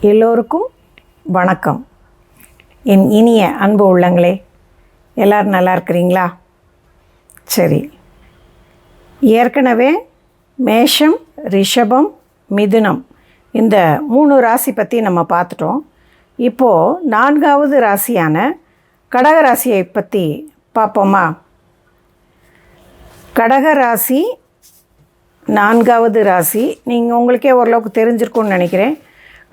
எல்லோருக்கும் வணக்கம். என் இனிய அன்பு உள்ளங்களே, எல்லோரும் நல்லா இருக்கிறீங்களா? சரி, ஏற்கனவே மேஷம், ரிஷபம், மிதுனம் இந்த 3 ராசி பற்றி நம்ம பார்த்துட்டோம். இப்போது 4வது ராசியான கடக ராசியை பற்றி பார்ப்போமா? கடக ராசி 4வது ராசி. நீங்கள் உங்களுக்கே ஓரளவுக்கு தெரிஞ்சிருக்கும்னு நினைக்கிறேன்.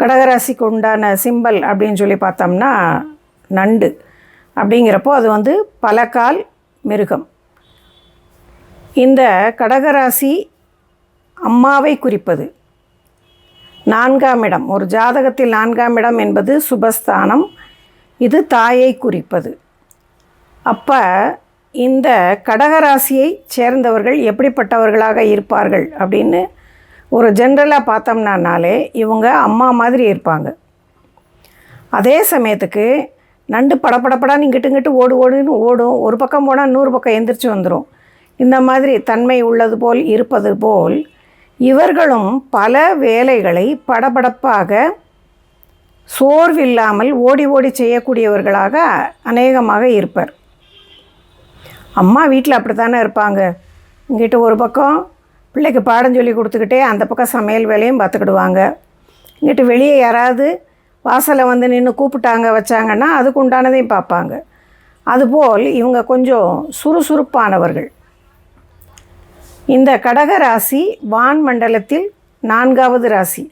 கடகராசிக்கு உண்டான சிம்பல் அப்படின்னு சொல்லி பார்த்தோம்னா நண்டு. அப்படிங்கிறப்போ அது வந்து பலகால் மிருகம். இந்த கடகராசி அம்மாவை குறிப்பது. 4ஆம் இடம், ஒரு ஜாதகத்தில் 4ஆம் இடம் என்பது சுபஸ்தானம். இது தாயை குறிப்பது. அப்போ இந்த கடகராசியை சேர்ந்தவர்கள் எப்படிப்பட்டவர்களாக இருப்பார்கள் அப்படின்னு ஒரு ஜென்ரலாக பார்த்தோம்னாலே இவங்க அம்மா மாதிரி இருப்பாங்க. அதே சமயத்துக்கு நண்டு படப்படப்படான்னு இங்கிட்டு ஓடுன்னு ஓடும். ஒரு பக்கம் போனால் 100 பக்கம் எந்திரிச்சு வந்துடும். இந்த மாதிரி தன்மை உள்ளது போல் இருப்பது போல் இவர்களும் பல வேலைகளை படபடப்பாக சோர்வில்லாமல் ஓடி ஓடி செய்யக்கூடியவர்களாக அநேகமாக இருப்பர். அம்மா வீட்டில் அப்படி தானே இருப்பாங்க. இங்கிட்ட ஒரு பக்கம் பிள்ளைக்கு பாடம் சொல்லி கொடுத்துக்கிட்டே அந்த பக்கம் சமையல் வேலையும் பார்த்துக்கிடுவாங்க. இங்கிட்டு வெளியே யாராவது வாசலை வந்து நின்று கூப்பிட்டாங்க வச்சாங்கன்னா அதுக்கு உண்டானதையும் பார்ப்பாங்க. அதுபோல் இவங்க கொஞ்சம் சுறுசுறுப்பானவர்கள். இந்த கடக ராசி வான் மண்டலத்தில் 4வது ராசி.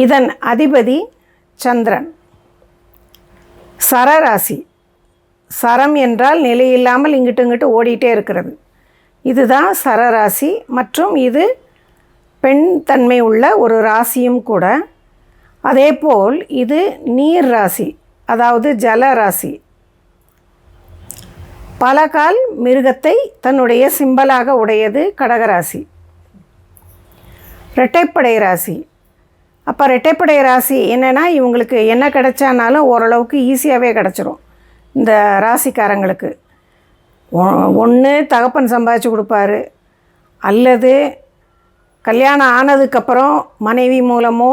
இதன் அதிபதி சந்திரன். சரராசி. சரம் என்றால் நிலையில்லாமல் இங்கிட்டு ஓடிட்டே இருக்கிறது. இதுதான் சரராசி. மற்றும் இது பெண் தன்மை உள்ள ஒரு ராசியும் கூட. அதேபோல் இது நீர் ராசி, அதாவது ஜல ராசி. பலகால் மிருகத்தை தன்னுடைய சிம்பலாக உடையது கடகராசி. இரட்டைப்படை ராசி. அப்போ இரட்டைப்படை ராசி என்னென்னா, இவங்களுக்கு என்ன கிடைச்சானாலும் ஓரளவுக்கு ஈஸியாகவே கிடச்சிரும். இந்த ராசிக்காரங்களுக்கு ஒன்று தகப்பன் சம்பாதிச்சு கொடுப்பாரு, அல்லது கல்யாணம் ஆனதுக்கப்புறம் மனைவி மூலமோ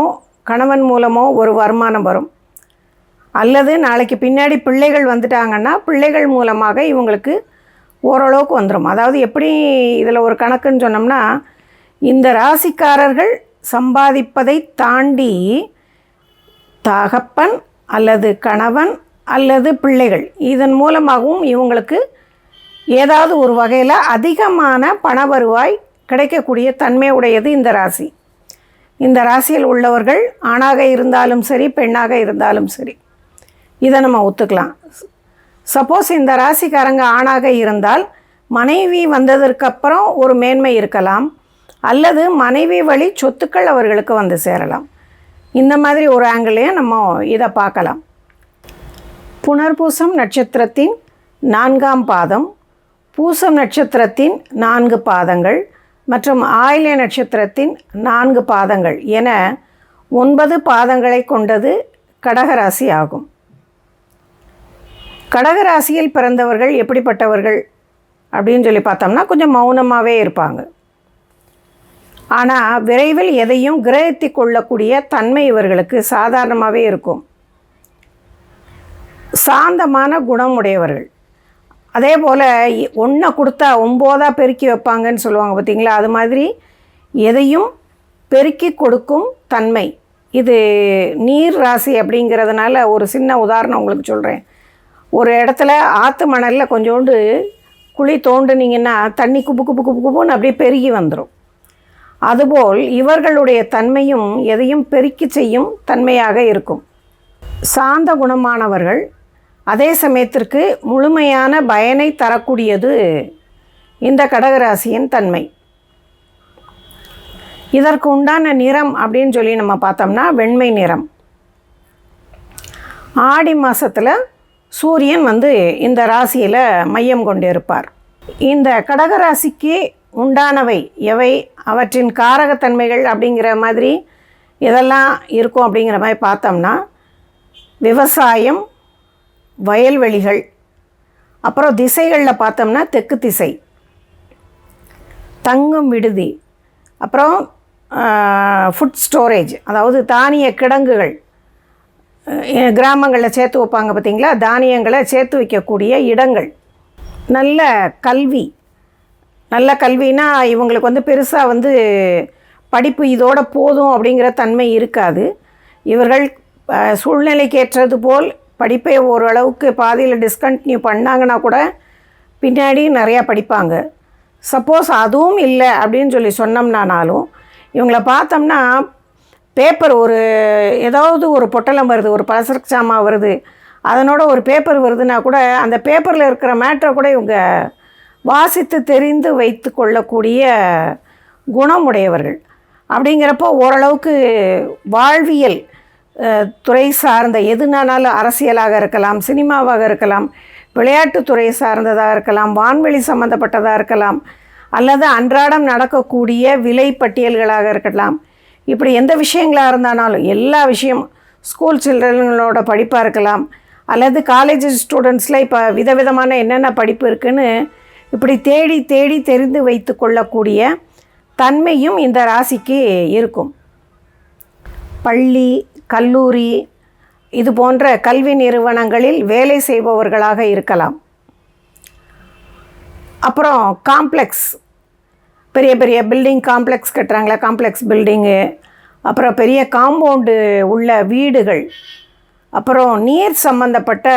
கணவன் மூலமோ ஒரு வருமானம் வரும், அல்லது நாளைக்கு பின்னாடி பிள்ளைகள் வந்துட்டாங்கன்னா பிள்ளைகள் மூலமாக இவங்களுக்கு ஓரளவுக்கு வந்துடும். அதாவது எப்படி இதில் ஒரு கணக்குன்னு சொன்னோம்னா, இந்த ராசிக்காரர்கள் சம்பாதிப்பதை தாண்டி தகப்பன் அல்லது கணவன் அல்லது பிள்ளைகள் இதன் மூலமாகவும் இவங்களுக்கு ஏதாவது ஒரு வகையில் அதிகமான பண வருவாய் கிடைக்கக்கூடிய தன்மை உடையது இந்த ராசி. இந்த ராசியில் உள்ளவர்கள் ஆணாக இருந்தாலும் சரி பெண்ணாக இருந்தாலும் சரி இதை நம்ம ஒத்துக்கலாம். சப்போஸ் இந்த ராசிக்காரங்க ஆணாக இருந்தால் மனைவி வந்ததற்கப்புறம் ஒரு மேன்மை இருக்கலாம், அல்லது மனைவி வழி சொத்துக்கள் அவர்களுக்கு வந்து சேரலாம். இந்த மாதிரி ஒரு ஆங்கிளையும் நம்ம இதை பார்க்கலாம். புனர்பூசம் நட்சத்திரத்தின் 4ஆம் பாதம், பூசம் நட்சத்திரத்தின் 4 பாதங்கள் மற்றும் ஆயில்ய நட்சத்திரத்தின் 4 பாதங்கள் என 9 பாதங்களை கொண்டது கடகராசி ஆகும். கடகராசியில் பிறந்தவர்கள் எப்படிப்பட்டவர்கள் அப்படின்னு சொல்லி பார்த்தோம்னா கொஞ்சம் மௌனமாகவே இருப்பாங்க. ஆனால் விரைவில் எதையும் கிரகித்து கொள்ளக்கூடிய தன்மை இவர்களுக்கு சாதாரணமாகவே இருக்கும். சாந்தமான குணம் உடையவர்கள். அதே போல் ஒன்றை கொடுத்தா 9ஆக பெருக்கி வைப்பாங்கன்னு சொல்லுவாங்க பார்த்திங்களா, அது மாதிரி எதையும் பெருக்கி கொடுக்கும் தன்மை. இது நீர் ராசி அப்படிங்கிறதுனால ஒரு சின்ன உதாரணம் உங்களுக்கு சொல்கிறேன். ஒரு இடத்துல ஆற்று மணலில் கொஞ்சோண்டு குழி தோண்டுனீங்கன்னா தண்ணி குப்புன்னு அப்படியே பெருகி வந்துடும். அதுபோல் இவர்களுடைய தன்மையும் எதையும் பெருக்கி செய்யும் தன்மையாக இருக்கும். சாந்த குணமானவர்கள். அதே சமயத்திற்கு முழுமையான பயனை தரக்கூடியது இந்த கடகராசியின் தன்மை. இதற்கு உண்டான நிறம் அப்படின்னு சொல்லி நம்ம பார்த்தோம்னா வெண்மை நிறம். ஆடி மாதத்தில் சூரியன் வந்து இந்த ராசியில் மையம் கொண்டிருப்பார். இந்த கடகராசிக்கு உண்டானவை எவை, அவற்றின் காரகத்தன்மைகள் அப்படிங்கிற மாதிரி இதெல்லாம் இருக்கும். அப்படிங்கிற மாதிரி பார்த்தோம்னா விவசாயம், வயல்வெளிகள், அப்புறம் திசைகளில் பார்த்தோம்னா தெற்கு திசை, தங்கும் விடுதி, அப்புறம் ஃபுட் ஸ்டோரேஜ், அதாவது தானிய கிடங்குகள் கிராமங்களில் சேர்த்து வைப்பாங்க பார்த்திங்களா, தானியங்களை சேர்த்து வைக்கக்கூடிய இடங்கள். நல்ல கல்வி, நல்ல கல்வினா இவங்களுக்கு வந்து பெருசாக வந்து படிப்பு இதோட போதும் அப்படிங்கிற தன்மை இருக்காது. இவர்கள் சூழ்நிலைக்கேற்றது போல் படிப்பை ஓரளவுக்கு பாதியில் டிஸ்கண்டினியூ பண்ணாங்கன்னா கூட பின்னாடி நிறையா படிப்பாங்க. சப்போஸ் அதுவும் இல்லை அப்படின்னு சொல்லி சொன்னோம்னாலும் இவங்கள பார்த்தோம்னா பேப்பர் ஏதாவது ஒரு பொட்டலம் வருது, ஒரு பலசரக்கு சாமான் வருது, அதனோட ஒரு பேப்பர் வருதுன்னா கூட அந்த பேப்பரில் இருக்கிற மேட்டரை கூட இவங்க வாசித்து தெரிந்து வைத்து கொள்ளக்கூடிய குணமுடையவர்கள். அப்படிங்கிறப்போ ஓரளவுக்கு வாழ்வியல் துறை சார்ந்த எதுனாலும் அரசியலாக இருக்கலாம், சினிமாவாக இருக்கலாம், விளையாட்டுத்துறை சார்ந்ததாக இருக்கலாம், வான்வெளி சம்மந்தப்பட்டதாக இருக்கலாம், அல்லது அன்றாடம் நடக்கக்கூடிய விலை பட்டியல்களாக இருக்கலாம், இப்படி எந்த விஷயங்களாக இருந்தாலும் எல்லா விஷயமும் ஸ்கூல் சில்ட்ரனோட படிப்பாக இருக்கலாம், அல்லது காலேஜ் ஸ்டூடெண்ட்ஸில் இப்போ விதவிதமான என்னென்ன படிப்பு இருக்குதுன்னு இப்படி தேடி தேடி தெரிந்து வைத்து கொள்ளக்கூடிய தன்மையும் இந்த ராசிக்கு இருக்கும். பள்ளி, கல்லூரி இது போன்ற கல்வி நிறுவனங்களில் வேலை செய்பவர்களாக இருக்கலாம். அப்புறம் காம்ப்ளெக்ஸ், பெரிய பெரிய பில்டிங் காம்ப்ளெக்ஸ் கட்டுறாங்களா, காம்ப்ளெக்ஸ் பில்டிங்கு, அப்புறம் பெரிய காம்பவுண்டு உள்ள வீடுகள், அப்புறம் நீர் சம்பந்தப்பட்ட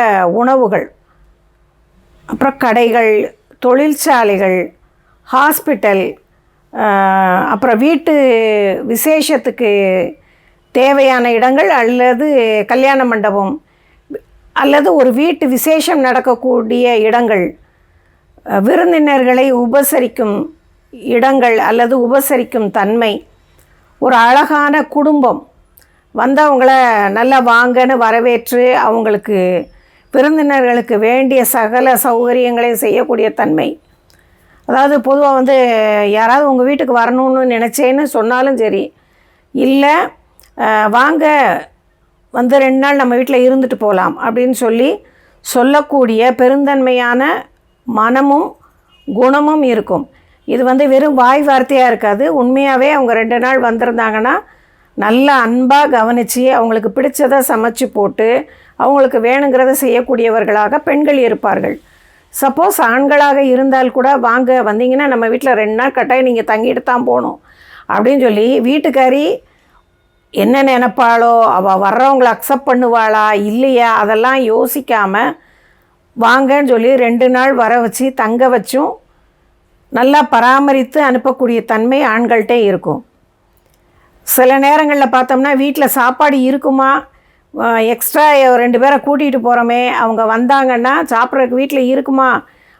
உணவுகள், அப்புறம் கடைகள், தொழிற்சாலைகள், ஹாஸ்பிட்டல், அப்புறம் வீட்டு விசேஷத்துக்கு தேவையான இடங்கள், அல்லது கல்யாண மண்டபம், அல்லது ஒரு வீட்டு விசேஷம் நடக்கக்கூடிய இடங்கள், விருந்தினர்களை உபசரிக்கும் இடங்கள் அல்லது உபசரிக்கும் தன்மை, ஒரு அழகான குடும்பம் வந்தவங்கள நல்லா வாங்கன்னு வரவேற்று அவங்களுக்கு விருந்தினர்களுக்கு வேண்டிய சகல சௌகரியங்களையும் செய்யக்கூடிய தன்மை. அதாவது பொதுவாக வந்து யாராவது உங்கள் வீட்டுக்கு வரணும்னு நினச்சேன்னு சொன்னாலும் சரி, இல்லை வாங்க வந்து 2 நாள் நம்ம வீட்டில் இருந்துட்டு போகலாம் அப்படின்னு சொல்லக்கூடிய பெருந்தன்மையான மனமும் குணமும் இருக்கும். இது வந்து வெறும் வாய் வார்த்தையாக இருக்காது. உண்மையாகவே அவங்க 2 நாள் வந்திருந்தாங்கன்னா நல்லா அன்பாக கவனித்து அவங்களுக்கு பிடிச்சதை சமைச்சு போட்டு அவங்களுக்கு வேணுங்கிறத செய்யக்கூடியவர்களாக பெண்கள் இருப்பார்கள். சப்போஸ் ஆண்களாக இருந்தால் கூட வாங்க வந்தீங்கன்னா நம்ம வீட்டில் 2 நாள் கட்டாயம் நீங்கள் தங்கிட்டு தான் போகணும் அப்படின்னு சொல்லி வீட்டுக்காரி என்ன நினைப்பாளோ, அவள் வர்றவங்களை அக்செப்ட் பண்ணுவாளா இல்லையா அதெல்லாம் யோசிக்காமல் வாங்கன்னு சொல்லி 2 நாள் வர வச்சு தங்க வச்சும் நல்லா பராமரித்து அனுப்பக்கூடிய தன்மை ஆண்கள்கிட்ட இருக்கும். சில நேரங்களில் பார்த்தோம்னா வீட்டில் சாப்பாடு இருக்குமா, எக்ஸ்ட்ரா 2 பேரை கூட்டிகிட்டு போகிறோமே, அவங்க வந்தாங்கன்னா சாப்பிட்றதுக்கு வீட்டில் இருக்குமா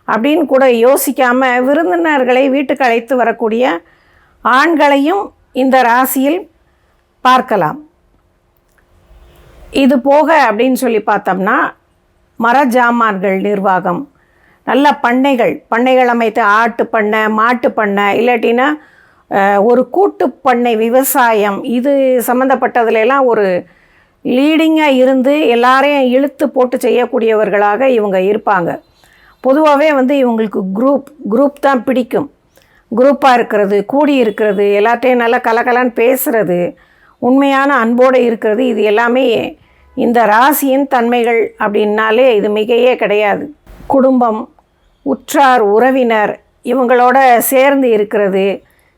அப்படின்னு கூட யோசிக்காமல் விருந்தினர்களை வீட்டுக்கு அழைத்து வரக்கூடிய ஆண்களையும் இந்த ராசியில் பார்க்கலாம். இது போக அப்படின்னு சொல்லி பார்த்தோம்னா மரஜாமான்கள் நிர்வாகம், நல்ல பண்ணைகள் அமைத்து ஆட்டு பண்ணை, மாட்டு பண்ணை, இல்லாட்டினா ஒரு கூட்டு பண்ணை விவசாயம், இது சம்மந்தப்பட்டதுலாம் ஒரு லீடிங்காக இருந்து எல்லாரையும் இழுத்து போட்டு செய்யக்கூடியவர்களாக இவங்க இருப்பாங்க. பொதுவாகவே வந்து இவங்களுக்கு குரூப் தான் பிடிக்கும். குரூப்பாக இருக்கிறது, கூடி இருக்கிறது, எல்லாத்தையும் நல்லா கலகலான்னு பேசுகிறது, உண்மையான அன்போடு இருக்கிறது, இது எல்லாமே இந்த ராசியின் தன்மைகள் அப்படின்னாலே இது மிகையே கிடையாது. குடும்பம், உற்றார் உறவினர் இவங்களோட சேர்ந்து இருக்கிறது,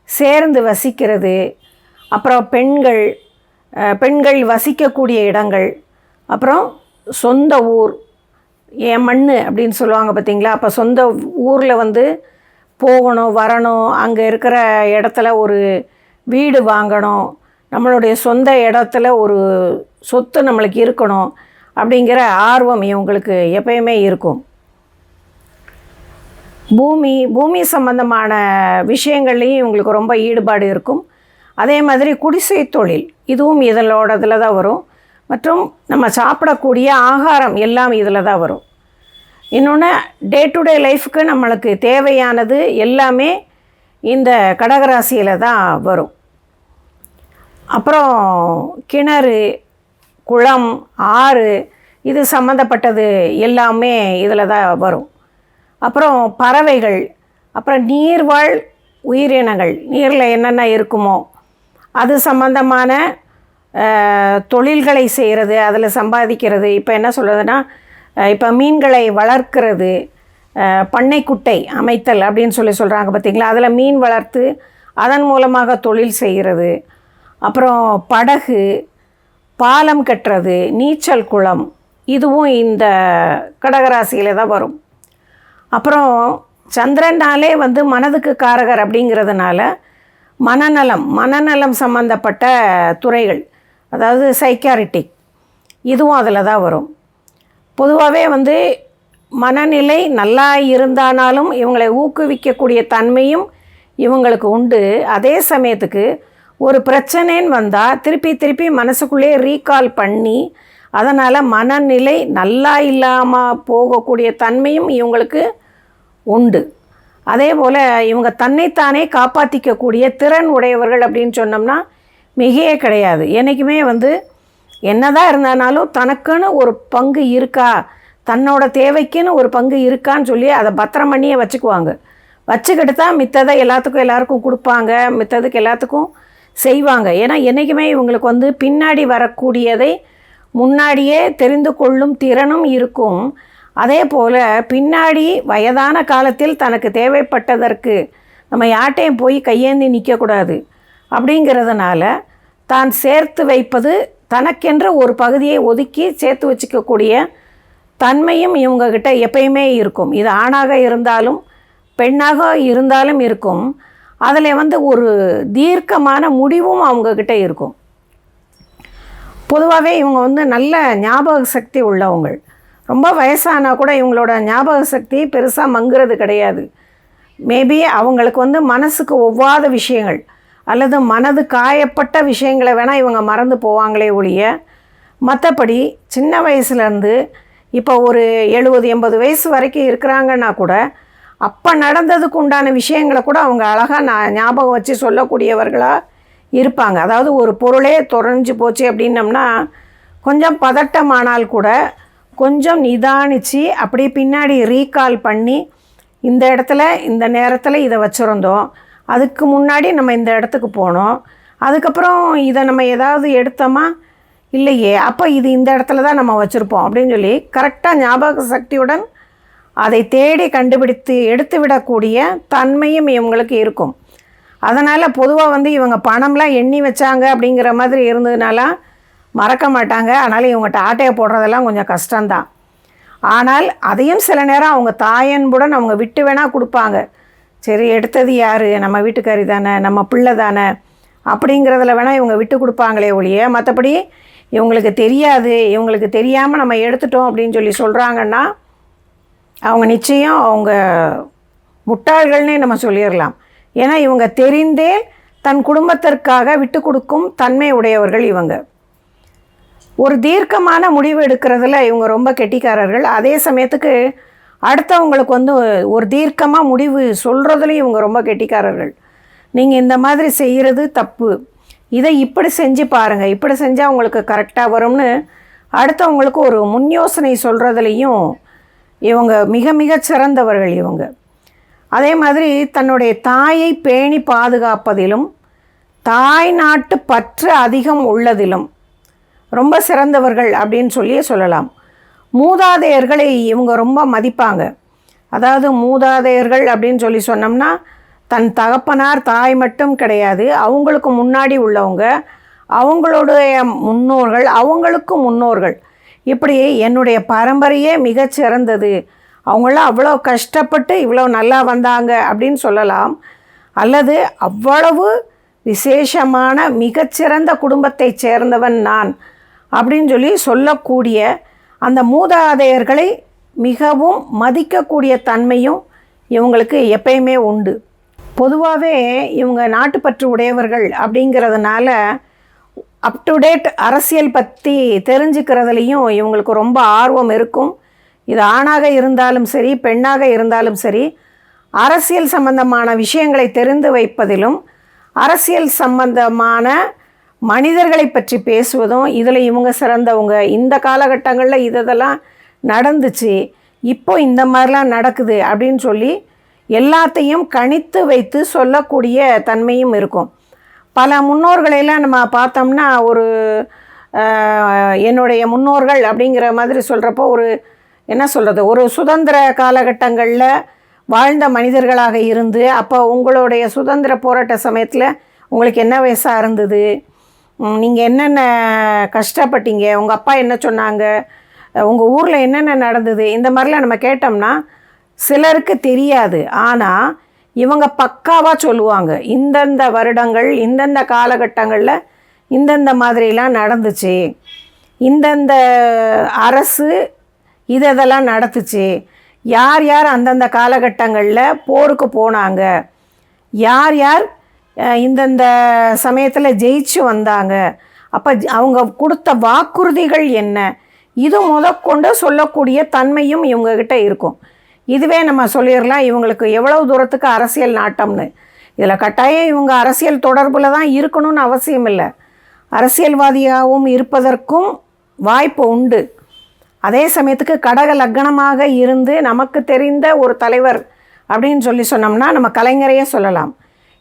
சேர்ந்து வசிக்கிறது, அப்புறம் பெண்கள் வசிக்கக்கூடிய இடங்கள், அப்புறம் சொந்த ஊர், என் மண் அப்படின்னு சொல்லுவாங்க பார்த்திங்களா. அப்போ சொந்த ஊரில் வந்து போகணும் வரணும், அங்கே இருக்கிற இடத்துல ஒரு வீடு வாங்கணும், நம்மளுடைய சொந்த இடத்துல ஒரு சொத்து நம்மளுக்கு இருக்கணும் அப்படிங்கிற ஆர்வம் இவங்களுக்கு எப்பயுமே இருக்கும். பூமி சம்பந்தமான விஷயங்கள்லேயும் இவங்களுக்கு ரொம்ப ஈடுபாடு இருக்கும். அதே மாதிரி குடிசை தொழில் இதுவும் இதில் தான் வரும். மற்றும் நம்ம சாப்பிடக்கூடிய ஆகாரம் எல்லாம் இதில் தான் வரும். இன்னொன்று டே டு டே லைஃபுக்கு நம்மளுக்கு தேவையானது எல்லாமே இந்த கடகராசியில் தான் வரும். அப்புறம் கிணறு, குளம், ஆறு இது சம்மந்தப்பட்டது எல்லாமே இதில் தான் வரும். அப்புறம் பறவைகள், அப்புறம் நீர்வாழ் உயிரினங்கள், நீரில் என்னென்ன இருக்குமோ அது சம்பந்தமான தொழில்களை செய்கிறது, அதில் சம்பாதிக்கிறது. இப்போ என்ன சொல்கிறதுனா, இப்போ மீன்களை வளர்க்கிறது, பண்ணைக்குட்டை அமைத்தல் அப்படின்னு சொல்கிறாங்க பார்த்திங்களா. அதில் மீன் வளர்த்து அதன் மூலமாக தொழில் செய்கிறது. அப்புறம் படகு, பாலம் கட்டுறது, நீச்சல் குளம், இதுவும் இந்த கடகராசியில் தான் வரும். அப்புறம் சந்திரனாலே மனதுக்கு காரகர் அப்படிங்கிறதுனால மனநலம் சம்பந்தப்பட்ட துறைகள், அதாவது சைக்காரிட்டிக், இதுவும் அதில் தான் வரும். பொதுவாகவே மனநிலை நல்லா இருந்தானாலும் இவங்களை ஊக்குவிக்கக்கூடிய தன்மையும் இவங்களுக்கு உண்டு. அதே சமயத்துக்கு ஒரு பிரச்சனைன்னு வந்தால் திருப்பி மனசுக்குள்ளே ரீகால் பண்ணி அதனால் மனநிலை நல்லா இல்லாமல் போகக்கூடிய தன்மையும் இவங்களுக்கு உண்டு. அதே போல் இவங்க தன்னைத்தானே காப்பாற்றிக்கக்கூடிய திறன் உடையவர்கள் அப்படின்னு சொன்னோம்னா மிகையே கிடையாது. என்றைக்குமே என்னதான் இருந்தாலும் தனக்குன்னு ஒரு பங்கு இருக்கா, தன்னோட தேவைக்குன்னு ஒரு பங்கு இருக்கான்னு சொல்லி அதை பத்திரம் பண்ணியே வச்சுக்குவாங்க. வச்சுக்கிட்டு தான் மித்ததை எல்லாருக்கும் கொடுப்பாங்க, மித்ததுக்கு எல்லாத்துக்கும் செய்வாங்க. ஏன்னா என்றைக்குமே இவங்களுக்கு பின்னாடி வரக்கூடியதை முன்னாடியே தெரிந்து கொள்ளும் திறனும் இருக்கும். அதே போல் பின்னாடி வயதான காலத்தில் தனக்கு தேவைப்பட்டதற்கு நம்ம யார்ட்டையும் போய் கையேந்தி நிற்கக்கூடாது. அப்படிங்கிறதுனால தான் சேர்த்து வைப்பது தனக்கென்ற ஒரு பகுதியை ஒதுக்கி சேர்த்து வச்சுக்கக்கூடிய தன்மையும் இவங்கக்கிட்ட எப்பயுமே இருக்கும். இது ஆணாக இருந்தாலும் பெண்ணாக இருந்தாலும் இருக்கும். அதில் ஒரு தீர்க்கமான முடிவும் அவங்கக்கிட்ட இருக்கும். பொதுவாகவே இவங்க நல்ல ஞாபக சக்தி உள்ளவங்கள். ரொம்ப வயசானால் கூட இவங்களோட ஞாபக சக்தி பெருசாக மங்குறது கிடையாது. மேபி அவங்களுக்கு மனசுக்கு ஒவ்வாத விஷயங்கள் அல்லது மனது காயப்பட்ட விஷயங்களை வேணால் இவங்க மறந்து போவாங்களே ஒழிய, மற்றபடி சின்ன வயசுலேருந்து இப்போ ஒரு 70-80 வயசு வரைக்கும் இருக்கிறாங்கன்னா கூட அப்போ நடந்ததுக்கு உண்டான விஷயங்களை கூட அவங்க அழகாக ஞாபகம் வச்சு சொல்லக்கூடியவர்களாக இருப்பாங்க. அதாவது ஒரு பொருளே தொலைஞ்சு போச்சு அப்படின்னம்னா கொஞ்சம் பதட்டமானால் கூட கொஞ்சம் நிதானித்து அப்படியே பின்னாடி ரீகால் பண்ணி இந்த இடத்துல இந்த நேரத்தில் இதை வச்சுருந்தோம், அதுக்கு முன்னாடி நம்ம இந்த இடத்துக்கு போனோம், அதுக்கப்புறம் இதை நம்ம ஏதாவது எடுத்தோமா இல்லையே, அப்போ இது இந்த இடத்துல தான் நம்ம வச்சுருப்போம் அப்படின்னு சொல்லி கரெக்டாக ஞாபக சக்தியுடன் அதை தேடி கண்டுபிடித்து எடுத்து விடக்கூடிய தன்மையும் இவங்களுக்கு இருக்கும். அதனால் பொதுவாக இவங்க பணம்லாம் எண்ணி வச்சாங்க அப்படிங்கிற மாதிரி இருந்ததுனால மறக்க மாட்டாங்க. அதனால் இவங்ககிட்ட ஆட்டையை போடுறதெல்லாம் கொஞ்சம் கஷ்டம்தான். ஆனால் அதையும் சில நேரம் அவங்க தாயன்புடன் அவங்க விட்டு வேணால் கொடுப்பாங்க. சரி, எடுத்தது யார், நம்ம வீட்டுக்காரி தானே, நம்ம பிள்ளை தானே அப்படிங்கிறதுல வேணால் இவங்க விட்டு கொடுப்பாங்களே ஒழிய, மற்றபடி இவங்களுக்கு தெரியாது, இவங்களுக்கு தெரியாமல் நம்ம எடுத்துட்டோம் அப்படின்னு சொல்லி சொல்கிறாங்கன்னா அவங்க நிச்சயம் அவங்க முட்டாள்கள்னே நம்ம சொல்லிடலாம். ஏன்னா இவங்க தெரிந்தே தன் குடும்பத்திற்காக விட்டு கொடுக்கும் தன்மை உடையவர்கள் இவங்க. ஒரு தீர்க்கமான முடிவு எடுக்கிறதுல இவங்க ரொம்ப கெட்டிக்காரர்கள். அதே சமயத்துக்கு அடுத்தவங்களுக்கு ஒரு தீர்க்கமாக முடிவு சொல்கிறதுலையும் இவங்க ரொம்ப கெட்டிக்காரர்கள். நீங்கள் இந்த மாதிரி செய்கிறது தப்பு, இதை இப்படி செஞ்சு பாருங்கள், இப்படி செஞ்சால் உங்களுக்கு கரெக்டாக வரும்னு அடுத்தவங்களுக்கு ஒரு முன் யோசனை சொல்கிறதுலையும் இவங்க மிக மிக சிறந்தவர்கள் இவங்க. அதே மாதிரி தன்னுடைய தாயை பேணி பாதுகாப்பதிலும் தாய் நாட்டு பற்று அதிகம் உள்ளதிலும் ரொம்ப சிறந்தவர்கள் அப்படின்னு சொல்லலாம். மூதாதையர்களை இவங்க ரொம்ப மதிப்பாங்க. அதாவது மூதாதையர்கள் அப்படின்னு சொன்னோம்னா தன் தகப்பனார் தாய் மட்டும் கிடையாது, அவங்களுக்கு முன்னாடி உள்ளவங்க, அவங்களுடைய முன்னோர்கள், அவங்களுக்கு முன்னோர்கள், இப்படி என்னுடைய பரம்பரையே மிகச்சிறந்தது, அவங்களாம் அவ்வளோ கஷ்டப்பட்டு இவ்வளோ நல்லா வந்தாங்க அப்படின்னு சொல்லலாம். அல்லது அவ்வளவு விசேஷமான மிகச்சிறந்த குடும்பத்தை சேர்ந்தவன் நான் அப்படின்னு சொல்லக்கூடிய அந்த மூதாதையர்களை மிகவும் மதிக்கக்கூடிய தன்மையும் இவங்களுக்கு எப்பயுமே உண்டு. பொதுவாகவே இவங்க நாட்டுப்பற்று உடையவர்கள் அப்படிங்கிறதுனால அப் டு டேட் அரசியல் பற்றி தெரிஞ்சுக்கிறதுலையும் இவங்களுக்கு ரொம்ப ஆர்வம் இருக்கும். இது ஆணாக இருந்தாலும் சரி பெண்ணாக இருந்தாலும் சரி, அரசியல் சம்பந்தமான விஷயங்களை தெரிந்து வைப்பதிலும் அரசியல் சம்பந்தமான மனிதர்களை பற்றி பேசுவதும் இதில் இவங்க சிறந்தவங்க. இந்த காலகட்டங்களில் இதெல்லாம் நடந்துச்சு, இப்போ இந்த மாதிரிலாம் நடக்குது அப்படின்னு சொல்லி எல்லாத்தையும் கணித்து வைத்து சொல்லக்கூடிய தன்மையும் இருக்கும். பல முன்னோர்களையெல்லாம் நம்ம பார்த்தோம்னா ஒரு என்னுடைய முன்னோர்கள் அப்படிங்கிற மாதிரி சொல்கிறப்போ ஒரு என்ன சொல்கிறது, ஒரு சுதந்திர காலகட்டங்களில் வாழ்ந்த மனிதர்களாக இருந்து, அப்போ உங்களுடைய சுதந்திர போராட்ட சமயத்தில் உங்களுக்கு என்ன வயசாக இருந்தது, நீங்கள் என்னென்ன கஷ்டப்பட்டீங்க, உங்கள் அப்பா என்ன சொன்னாங்க, உங்கள் ஊரில் என்னென்ன நடந்தது, இந்த மாதிரிலாம் நம்ம கேட்டோம்னா சிலருக்கு தெரியாது. ஆனால் இவங்க பக்காவாக சொல்லுவாங்க, இந்தந்த வருடங்கள் இந்தந்த காலகட்டங்களில் இந்தந்த மாதிரிலாம் நடந்துச்சு, இந்தந்த அரசு இதெல்லாம் நடத்துச்சு, யார் யார் அந்தந்த காலகட்டங்களில் போருக்கு போனாங்க, யார் யார் இந்தந்த சமயத்தில் ஜெயிச்சு வந்தாங்க, அப்போ அவங்க கொடுத்த வாக்குறுதிகள் என்ன, இது முதற்கொண்டு சொல்லக்கூடிய தன்மையும் இவங்கக்கிட்ட இருக்கும். இதுவே நம்ம சொல்லிடலாம் இவங்களுக்கு எவ்வளவு தூரத்துக்கு அரசியல் நாட்டம்னு. இதில் கட்டாயம் இவங்க அரசியல் தொடர்பில் தான் இருக்கணும்னு அவசியம் இல்லை, அரசியல்வாதியாகவும் இருப்பதற்கும் வாய்ப்பு உண்டு. அதே சமயத்துக்கு கடக லக்னமாக இருந்து நமக்கு தெரிந்த ஒரு தலைவர் அப்படின்னு சொன்னோம்னா நம்ம கலைஞரையே சொல்லலாம்.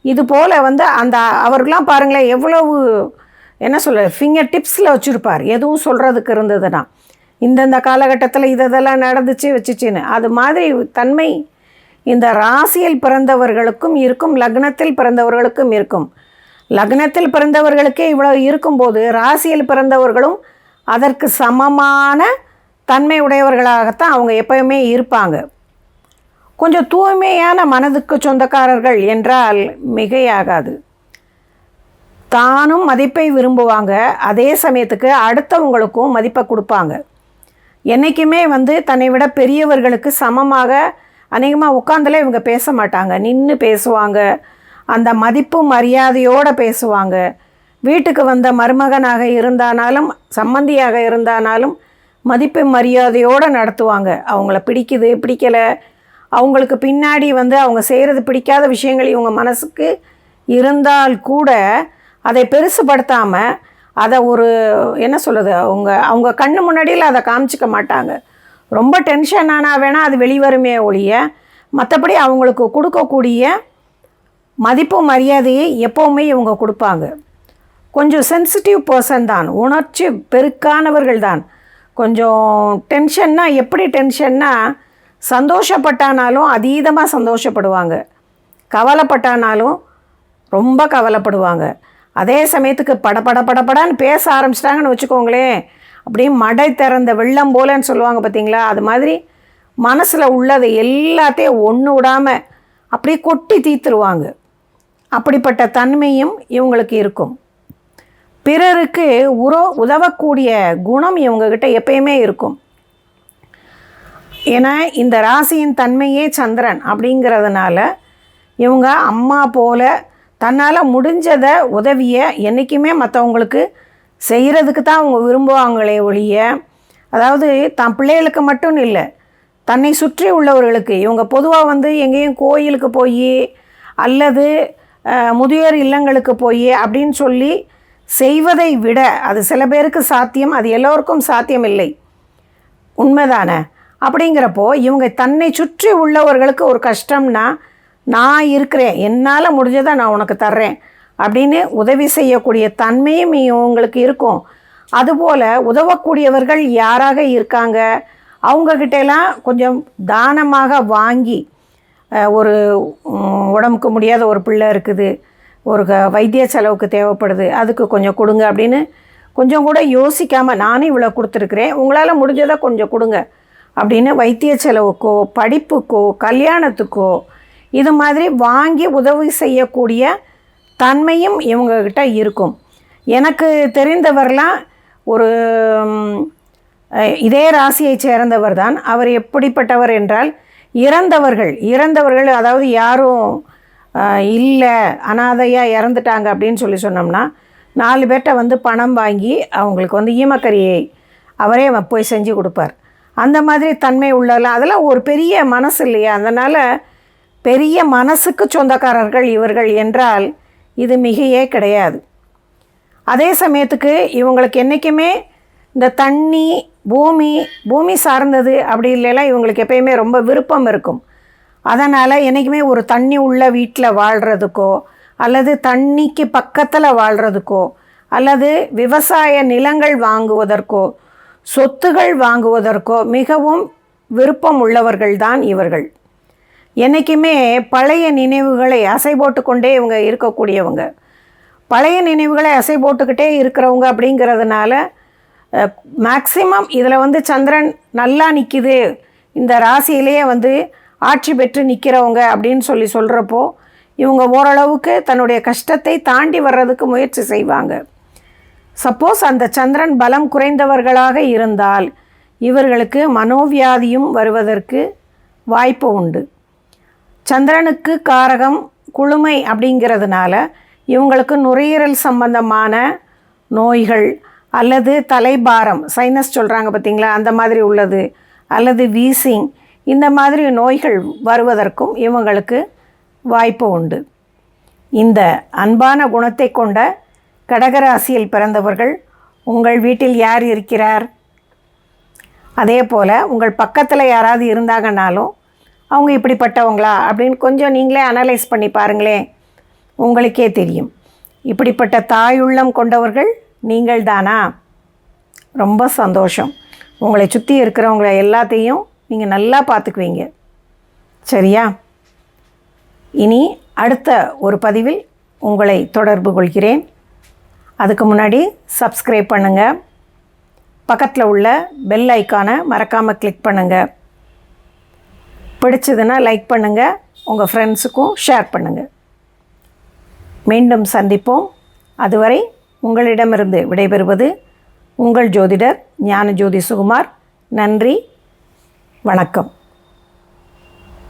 இது போல் அந்த அவர்களாம் பாருங்களேன் எவ்வளவு என்ன சொல்ல ஃபிங்கர் டிப்ஸில் வச்சுருப்பார், எதுவும் சொல்கிறதுக்கு இருந்ததுன்னா இந்தந்த காலகட்டத்தில் இதெல்லாம் நடந்துச்சு வச்சுச்சின்னு. அது மாதிரி தன்மை இந்த ராசியில் பிறந்தவர்களுக்கும் இருக்கும், லக்னத்தில் பிறந்தவர்களுக்கும் இருக்கும். லக்னத்தில் பிறந்தவர்களுக்கே இவ்வளோ இருக்கும்போது ராசியில் பிறந்தவர்களும் அதற்கு சமமான தன்மை உடையவர்களாகத்தான் அவங்க எப்பயுமே இருப்பாங்க. கொஞ்சம் தூய்மையான மனதுக்கு சொந்தக்காரர்கள் என்றால் மிகையாகாது. தானும் மதிப்பை விரும்புவாங்க, அதே சமயத்துக்கு அடுத்தவங்களுக்கும் மதிப்பை கொடுப்பாங்க. என்றைக்குமே தன்னை விட பெரியவர்களுக்கு சமமாக அநேகமாக உட்காந்துல இவங்க பேச மாட்டாங்க, நின்று பேசுவாங்க, அந்த மதிப்பு மரியாதையோடு பேசுவாங்க. வீட்டுக்கு வந்த மருமகனாக இருந்தானாலும் சம்மந்தியாக இருந்தானாலும் மதிப்பு மரியாதையோடு நடத்துவாங்க. அவங்கள பிடிக்குது பிடிக்கலை, அவங்களுக்கு பின்னாடி அவங்க செய்கிறது பிடிக்காத விஷயங்கள் இவங்க மனசுக்கு இருந்தால் கூட அதை பெருசுப்படுத்தாமல் அதை ஒரு என்ன சொல்லுது அவங்க கண்ணு முன்னாடியில் அதை காமிச்சிக்க மாட்டாங்க. ரொம்ப டென்ஷன் ஆனால் வேணால் அது வெளிவருமே ஒழிய மற்றபடி அவங்களுக்கு கொடுக்கக்கூடிய மதிப்பு மரியாதையை எப்போவுமே இவங்க கொடுப்பாங்க. கொஞ்சம் சென்சிட்டிவ் பர்சன் தான், உணர்ச்சி பெருக்கானவர்கள் தான். கொஞ்சம் டென்ஷன்னா எப்படி டென்ஷன்னா சந்தோஷப்பட்டானாலும் அதீதமாக சந்தோஷப்படுவாங்க, கவலைப்பட்டானாலும் ரொம்ப கவலைப்படுவாங்க. அதே சமயத்துக்கு படப்படான்னு பேச ஆரம்பிச்சிட்டாங்கன்னு வச்சுக்கோங்களேன், அப்படியே மடை திறந்த வெள்ளம் போலன்னு சொல்லுவாங்க பார்த்தீங்களா, அது மாதிரி மனசில் உள்ளதை எல்லாத்தையும் ஒன்று விடாமல் அப்படியே கொட்டி தீர்த்துருவாங்க. அப்படிப்பட்ட தன்மையும் இவங்களுக்கு இருக்கும். பிறருக்கு உதவக்கூடிய குணம் இவங்கக்கிட்ட எப்பயுமே இருக்கும். ஏன்னா இந்த ராசியின் தன்மையே சந்திரன் அப்படிங்கிறதுனால இவங்க அம்மா போல் தன்னால் முடிஞ்சதை உதவியை என்றைக்குமே மற்றவங்களுக்கு செய்கிறதுக்கு தான் அவங்க விரும்புவாங்களே ஒழிய, அதாவது தான் பிள்ளைகளுக்கு மட்டும் இல்லை, தன்னை சுற்றி உள்ளவர்களுக்கு. இவங்க பொதுவாக எங்கேயும் கோயிலுக்கு போய் அல்லது முதியோர் இல்லங்களுக்கு போய் அப்படின்னு சொல்லி செய்வதை விட, அது சில பேருக்கு சாத்தியம், அது எல்லோருக்கும் சாத்தியம் இல்லை, உண்மைதானே? அப்படிங்கிறப்போ இவங்க தன்னை சுற்றி உள்ளவர்களுக்கு ஒரு கஷ்டம்னா நான் இருக்கிறேன், என்னால் முடிஞ்சதை நான் உனக்கு தர்றேன் அப்படின்னு உதவி செய்யக்கூடிய தன்மையும் இவங்களுக்கு இருக்கும். அதுபோல் உதவக்கூடியவர்கள் யாராக இருக்காங்க, அவங்கக்கிட்டலாம் கொஞ்சம் தானமாக வாங்கி, ஒரு உடம்புக்கு முடியாத ஒரு பிள்ளை இருக்குது, ஒரு வைத்திய செலவுக்கு தேவைப்படுது, அதுக்கு கொஞ்சம் கொடுங்க அப்படின்னு கொஞ்சம் கூட யோசிக்காமல் நானும் இவ்வளோ கொடுத்துருக்குறேன், உங்களால் முடிஞ்சதை கொஞ்சம் கொடுங்க அப்படின்னு வைத்திய செலவுக்கோ படிப்புக்கோ கல்யாணத்துக்கோ இது மாதிரி வாங்கி உதவி செய்யக்கூடிய தன்மையும் இவங்கக்கிட்ட இருக்கும். எனக்கு தெரிந்தவர்லாம் ஒரு இதே ராசியை சேர்ந்தவர் தான். அவர் எப்படிப்பட்டவர் என்றால் இறந்தவர்கள் அதாவது யாரும் இல்லை, அனாதையாக இறந்துட்டாங்க அப்படின்னு சொன்னோம்னா 4 பேர்கிட்ட பணம் வாங்கி அவங்களுக்கு ஈமக்கரியை அவரே போய் செஞ்சு கொடுப்பார். அந்த மாதிரி தன்மை உள்ளலாம், அதெல்லாம் ஒரு பெரிய மனசு இல்லையா? அதனால் பெரிய மனசுக்கு சொந்தக்காரர்கள் இவர்கள் என்றால் இது மிகையே கிடையாது. அதே சமயத்துக்கு இவங்களுக்கு என்றைக்குமே இந்த தண்ணி பூமி சார்ந்தது அப்படி இல்லைலாம் இவங்களுக்கு எப்பயுமே ரொம்ப விருப்பம் இருக்கும். அதனால் என்றைக்குமே ஒரு தண்ணி உள்ள வீட்டில் வாழ்கிறதுக்கோ அல்லது தண்ணிக்கு பக்கத்தில் வாழ்கிறதுக்கோ அல்லது விவசாய நிலங்கள் வாங்குவதற்கோ சொத்துகள் வாங்குவதற்கோ மிகவும் விருப்பம் உள்ளவர்கள்தான் இவர்கள். என்றைக்குமே பழைய நினைவுகளை அசை போட்டு கொண்டே இவங்க இருக்கக்கூடியவங்க. பழைய நினைவுகளை அசை போட்டுக்கிட்டே இருக்கிறவங்க அப்படிங்கிறதுனால மேக்சிமம் இதில் சந்திரன் நல்லா நிற்கிது, இந்த ராசியிலேயே ஆட்சி பெற்று நிற்கிறவங்க அப்படின்னு சொல்கிறப்போ இவங்க ஓரளவுக்கு தன்னுடைய கஷ்டத்தை தாண்டி வர்றதுக்கு முயற்சி செய்வாங்க. சப்போஸ் அந்த சந்திரன் பலம் குறைந்தவர்களாக இருந்தால் இவர்களுக்கு மனோவியாதியும் வருவதற்கு வாய்ப்பு உண்டு. சந்திரனுக்கு காரகம் குளுமை அப்படிங்கிறதுனால இவங்களுக்கு நுரையீரல் சம்பந்தமான நோய்கள் அல்லது தலைபாரம், சைனஸ் சொல்கிறாங்க பார்த்திங்களா, அந்த மாதிரி உள்ளது, அல்லது வீசிங், இந்த மாதிரி நோய்கள் வருவதற்கும் இவங்களுக்கு வாய்ப்பு உண்டு. இந்த அன்பான குணத்தை கொண்ட கடகராசியில் பிறந்தவர்கள் உங்கள் வீட்டில் யார் இருக்கிறார்? அதே போல் உங்கள் பக்கத்தில் யாராவது இருந்தாங்கன்னாலும் அவங்க இப்படிப்பட்டவங்களா அப்படின்னு கொஞ்சம் நீங்களே அனலைஸ் பண்ணி பாருங்களேன், உங்களுக்கே தெரியும். இப்படிப்பட்ட தாயுள்ளம் கொண்டவர்கள் நீங்கள் தானா? ரொம்ப சந்தோஷம். உங்களை சுற்றி இருக்கிறவங்கள எல்லாத்தையும் நீங்கள் நல்லா பார்த்துக்குவீங்க. சரியா? இனி அடுத்த ஒரு பதிவில் உங்களை தொடர்பு கொள்கிறேன். அதுக்கு முன்னாடி சப்ஸ்கிரைப் பண்ணுங்கள், பக்கத்தில் உள்ள பெல் ஐக்கானை மறக்காமல் கிளிக் பண்ணுங்கள். பிடிச்சதுன்னா லைக் பண்ணுங்கள், உங்கள் ஃப்ரெண்ட்ஸுக்கும் ஷேர் பண்ணுங்கள். மீண்டும் சந்திப்போம். அதுவரை உங்களிடமிருந்து விடைபெறுவது உங்கள் ஜோதிடர் ஞானஜோதி சுகுமார். நன்றி, வணக்கம்.